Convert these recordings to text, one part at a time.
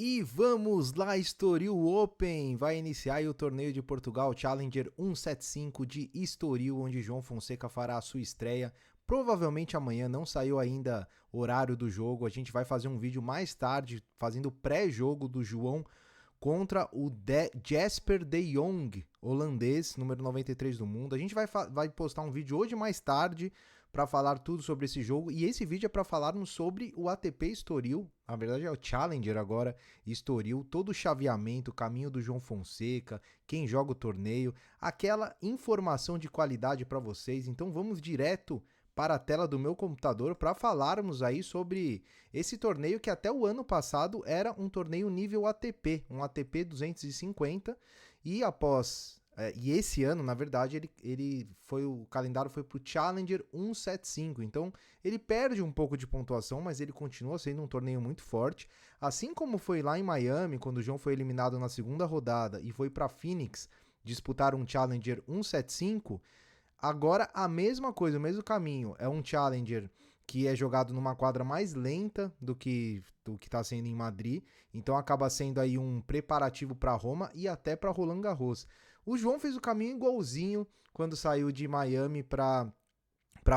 E vamos lá, Estoril Open! Vai iniciar aí o torneio de Portugal Challenger 175 de Estoril, onde João Fonseca fará a sua estreia. Provavelmente amanhã, não saiu ainda o horário do jogo. A gente vai fazer um vídeo mais tarde, fazendo o pré-jogo do João contra o Jasper de Jong, holandês, número 93 do mundo. A gente vai postar um vídeo hoje mais tarde para falar tudo sobre esse jogo, e esse vídeo é para falarmos sobre o ATP Estoril, na verdade é o Challenger agora, Estoril, todo o chaveamento, o caminho do João Fonseca, quem joga o torneio, aquela informação de qualidade para vocês. Então vamos direto para a tela do meu computador para falarmos aí sobre esse torneio que até o ano passado era um torneio nível ATP, um ATP 250, e e esse ano, na verdade, o calendário foi para o Challenger 175, então ele perde um pouco de pontuação, mas ele continua sendo um torneio muito forte, assim como foi lá em Miami, quando o João foi eliminado na segunda rodada e foi para Phoenix disputar um Challenger 175. Agora a mesma coisa, o mesmo caminho, é um Challenger que é jogado numa quadra mais lenta do que está sendo em Madrid, então acaba sendo aí um preparativo para Roma e até para Roland Garros. O João fez o caminho igualzinho quando saiu de Miami para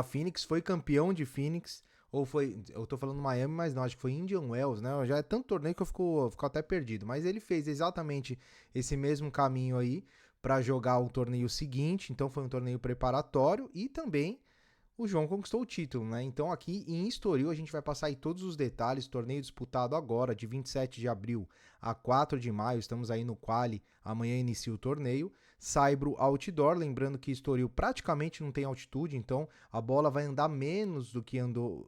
Phoenix, foi campeão de Phoenix, ou foi, eu tô falando Miami, mas não, acho que foi Indian Wells, né? Já é tanto torneio que eu fico até perdido, mas ele fez exatamente esse mesmo caminho aí para jogar o torneio seguinte, então foi um torneio preparatório e também o João conquistou o título, né? Então aqui em Estoril a gente vai passar aí todos os detalhes, torneio disputado agora, de 27 de abril a 4 de maio, estamos aí no quali, amanhã inicia o torneio. Saibro Outdoor, lembrando que Estoril praticamente não tem altitude, então a bola vai andar menos do que andou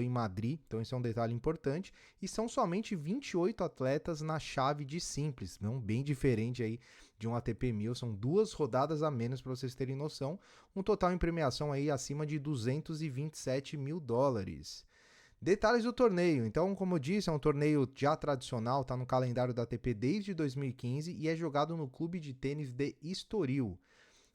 em Madrid, então esse é um detalhe importante. E são somente 28 atletas na chave de simples, não bem diferente aí de um ATP 1000, são 2 rodadas a menos para vocês terem noção, um total em premiação aí acima de $227 mil. Detalhes do torneio. Então, como eu disse, é um torneio já tradicional, está no calendário da ATP desde 2015 e é jogado no Clube de Tênis de Estoril.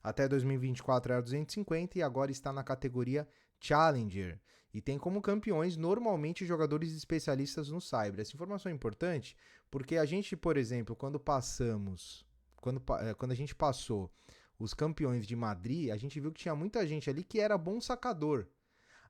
Até 2024 era 250 e agora está na categoria Challenger. E tem como campeões normalmente jogadores especialistas no Saibro. Essa informação é importante porque a gente, por exemplo, quando a gente passou os campeões de Madrid, a gente viu que tinha muita gente ali que era bom sacador.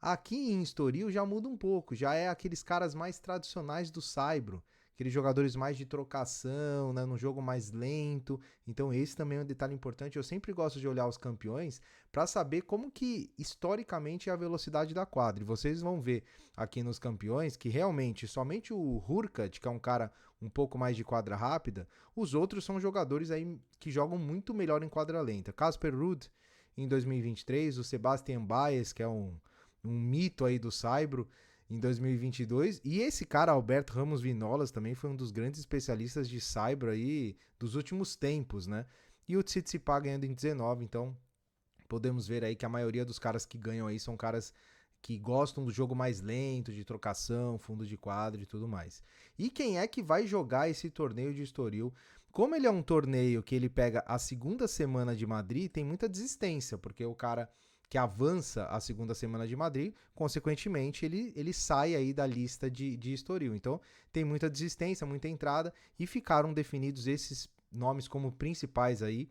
Aqui em Estoril já muda um pouco, já é aqueles caras mais tradicionais do saibro, aqueles jogadores mais de trocação, né, num jogo mais lento. Então esse também é um detalhe importante. Eu sempre gosto de olhar os campeões para saber como que historicamente é a velocidade da quadra. E vocês vão ver aqui nos campeões que realmente somente o Hurkacz, que é um cara um pouco mais de quadra rápida, os outros são jogadores aí que jogam muito melhor em quadra lenta. Casper Ruud em 2023, o Sebastian Baez, que é um mito aí do saibro, em 2022, e esse cara, Alberto Ramos Vinolas, também foi um dos grandes especialistas de saibro aí dos últimos tempos, né? E o Tsitsipas ganhando em 19, então podemos ver aí que a maioria dos caras que ganham aí são caras que gostam do jogo mais lento, de trocação, fundo de quadro e tudo mais. E quem é que vai jogar esse torneio de Estoril? Como ele é um torneio que ele pega a segunda semana de Madrid, tem muita desistência, porque o cara que avança a segunda semana de Madrid, consequentemente ele sai aí da lista de Estoril. Então tem muita desistência, muita entrada, e ficaram definidos esses nomes como principais aí.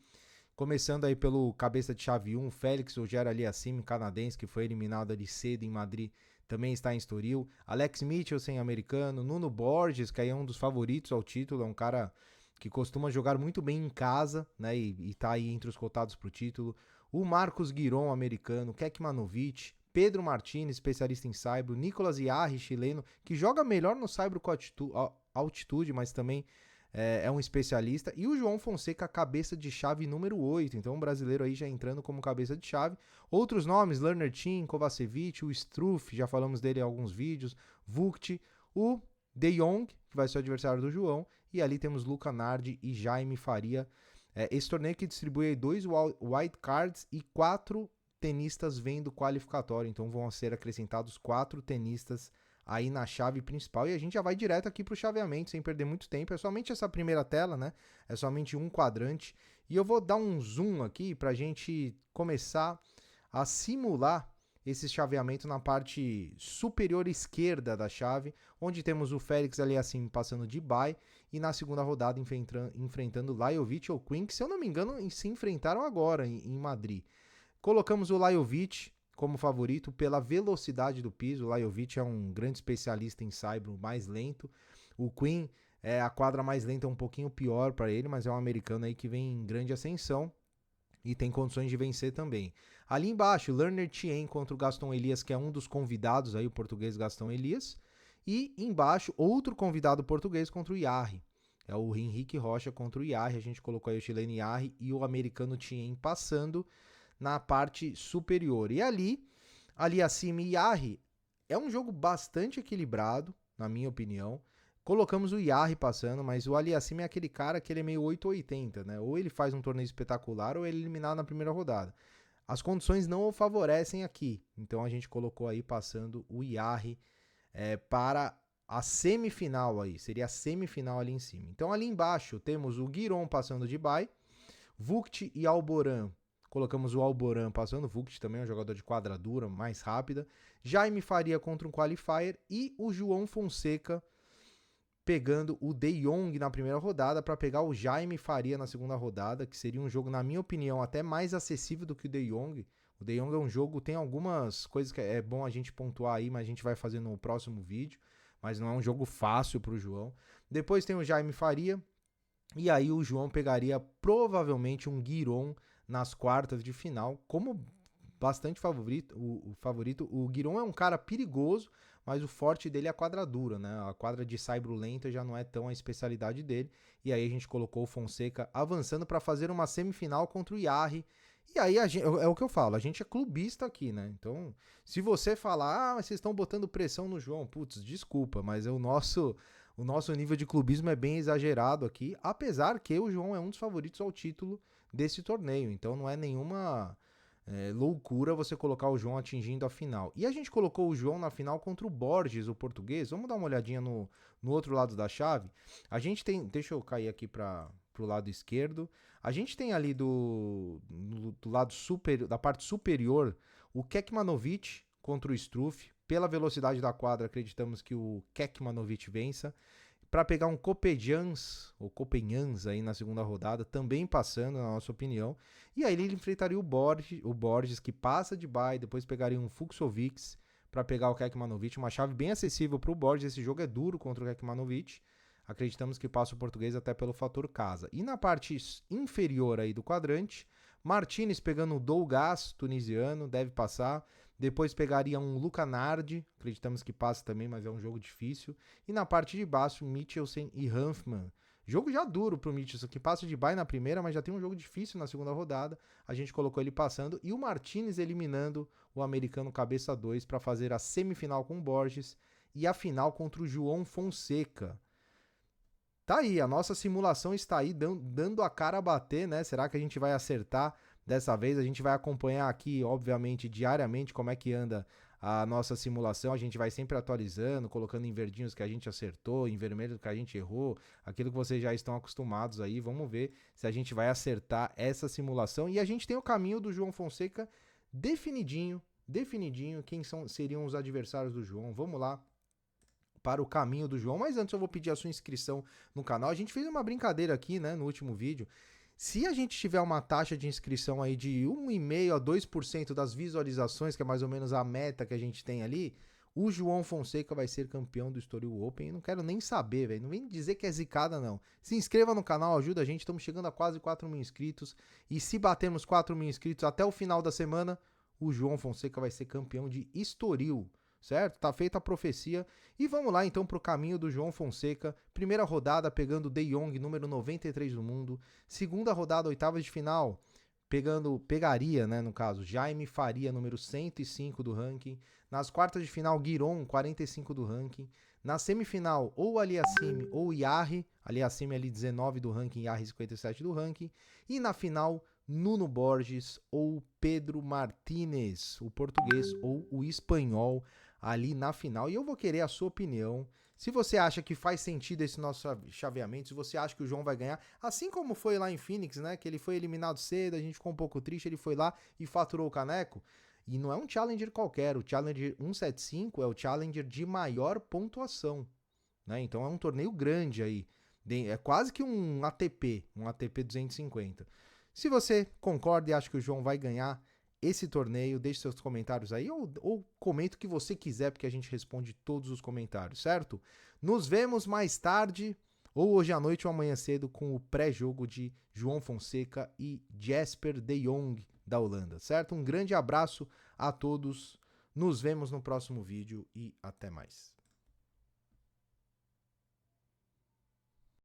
Começando aí pelo cabeça de chave 1, Félix Auger-Aliassime, canadense, que foi eliminado ali cedo em Madrid, também está em Estoril. Alex Michelsen, americano. Nuno Borges, que aí é um dos favoritos ao título, é um cara que costuma jogar muito bem em casa, né, e tá aí entre os cotados para o título. O Marcos Giron, americano. Kekmanovic. Pedro Martins, especialista em saibro. Nicolas Yarri, chileno, que joga melhor no saibro com altitude, mas também é um especialista. E o João Fonseca, cabeça de chave número 8. Então, um brasileiro aí já entrando como cabeça de chave. Outros nomes, Lerner Tim, Kovacevic, o Struff, já falamos dele em alguns vídeos. Vukt, o De Jong, que vai ser o adversário do João. E ali temos Luca Nardi e Jaime Faria. Esse torneio que distribui 2 wildcards e 4 tenistas vêm do qualificatório. Então vão ser acrescentados 4 tenistas aí na chave principal. E a gente já vai direto aqui para o chaveamento, sem perder muito tempo. É somente essa primeira tela, né? É somente um quadrante. E eu vou dar um zoom aqui para a gente começar a simular esse chaveamento na parte superior esquerda da chave, onde temos o Félix Aliassime passando de bye e na segunda rodada enfrentando Lajovic ou Quinn, que se eu não me engano se enfrentaram agora em Madrid. Colocamos o Lajovic como favorito pela velocidade do piso. O Lajovic é um grande especialista em saibro mais lento. O Quinn, a quadra mais lenta é um pouquinho pior para ele, mas é um americano aí que vem em grande ascensão e tem condições de vencer também. Ali embaixo, Lerner Tien contra o Gaston Elias, que é um dos convidados aí, o português Gaston Elias. E embaixo, outro convidado português contra o Yarri. É o Henrique Rocha contra o Yarri. A gente colocou aí o chileno Yarri e o americano Tien passando na parte superior. E ali, Aliassime e Yarri, é um jogo bastante equilibrado, na minha opinião. Colocamos o Yarri passando, mas o Aliassime é aquele cara que ele é meio 880, né? Ou ele faz um torneio espetacular ou ele é eliminado na primeira rodada. As condições não o favorecem aqui, então a gente colocou aí passando o Yarri para a semifinal aí, seria a semifinal ali em cima. Então ali embaixo temos o Giron passando de bye, Vukt e Alboran. Colocamos o Alboran passando, o Vukt também é um jogador de quadra dura, mais rápida. Jaime Faria contra um qualifier e o João Fonseca pegando o De Jong na primeira rodada para pegar o Jaime Faria na segunda rodada, que seria um jogo, na minha opinião, até mais acessível do que o De Jong. O De Jong é um jogo, tem algumas coisas que é bom a gente pontuar aí, mas a gente vai fazer no próximo vídeo, mas não é um jogo fácil para o João. Depois tem o Jaime Faria, e aí o João pegaria provavelmente um Giron nas quartas de final, como bastante favorito. O Giron é um cara perigoso, mas o forte dele é a quadradura, né? A quadra de saibro lenta já não é tão a especialidade dele. E aí a gente colocou o Fonseca avançando para fazer uma semifinal contra o Yarri. E aí é o que eu falo, a gente é clubista aqui, né? Então, se você falar, mas vocês estão botando pressão no João, putz, desculpa, mas o nosso nível de clubismo é bem exagerado aqui, apesar que o João é um dos favoritos ao título desse torneio. Então não é nenhuma loucura você colocar o João atingindo a final. E a gente colocou o João na final contra o Borges, o português. Vamos dar uma olhadinha no outro lado da chave. A gente tem, deixa eu cair aqui para o lado esquerdo. A gente tem ali do lado da parte superior, o Kekmanovic contra o Struff. Pela velocidade da quadra, acreditamos que o Kekmanovic vença. Para pegar um Copenhans, ou Copenhans aí na segunda rodada, também passando, na nossa opinião. E aí ele enfrentaria o Borges, que passa de bye, depois pegaria um Fuxovics para pegar o Kekmanovic, uma chave bem acessível para o Borges. Esse jogo é duro contra o Kekmanovic. Acreditamos que passa o português até pelo fator casa. E na parte inferior aí do quadrante, Martinez pegando o Dougas, tunisiano, deve passar. Depois pegaria um Luca Nardi, acreditamos que passa também, mas é um jogo difícil. E na parte de baixo, Michelsen e Hanfmann. Jogo já duro pro Michelsen, que passa de bye na primeira, mas já tem um jogo difícil na segunda rodada. A gente colocou ele passando. E o Martinez eliminando o americano cabeça 2 para fazer a semifinal com o Borges e a final contra o João Fonseca. Tá aí, a nossa simulação está aí dando a cara a bater, né? Será que a gente vai acertar dessa vez? A gente vai acompanhar aqui, obviamente, diariamente como é que anda a nossa simulação. A gente vai sempre atualizando, colocando em verdinhos que a gente acertou, em vermelho que a gente errou, aquilo que vocês já estão acostumados aí. Vamos ver se a gente vai acertar essa simulação. E a gente tem o caminho do João Fonseca definidinho, quem seriam os adversários do João. Vamos lá para o caminho do João, mas antes eu vou pedir a sua inscrição no canal. A gente fez uma brincadeira aqui, né, no último vídeo. Se a gente tiver uma taxa de inscrição aí de 1,5% a 2% das visualizações, que é mais ou menos a meta que a gente tem ali, o João Fonseca vai ser campeão do Estoril Open. Eu não quero nem saber, velho. Não vem dizer que é zicada, não. Se inscreva no canal, ajuda a gente. Estamos chegando a quase 4 mil inscritos. E se batermos 4 mil inscritos até o final da semana, o João Fonseca vai ser campeão de Estoril. Certo? Tá feita a profecia. E vamos lá então pro caminho do João Fonseca. Primeira rodada pegando o De Jong, número 93 do mundo. Segunda rodada, oitavas de final, pegaria, né, no caso, Jaime Faria, número 105 do ranking. Nas quartas de final, Giron, 45 do ranking. Na semifinal, ou Aliassime ou Yarri. Aliassime ali 19 do ranking, Yarri 57 do ranking. E na final, Nuno Borges ou Pedro Martínez, o português ou o espanhol ali na final. E eu vou querer a sua opinião. Se você acha que faz sentido esse nosso chaveamento, se você acha que o João vai ganhar, assim como foi lá em Phoenix, né, que ele foi eliminado cedo, a gente ficou um pouco triste, ele foi lá e faturou o caneco. E não é um Challenger qualquer, o Challenger 175 é o Challenger de maior pontuação, né? Então é um torneio grande aí, é quase que um ATP 250. Se você concorda e acha que o João vai ganhar esse torneio, deixe seus comentários aí ou comenta o que você quiser, porque a gente responde todos os comentários, certo? Nos vemos mais tarde, ou hoje à noite ou amanhã cedo, com o pré-jogo de João Fonseca e Jesper de Jong da Holanda, certo? Um grande abraço a todos, nos vemos no próximo vídeo e até mais.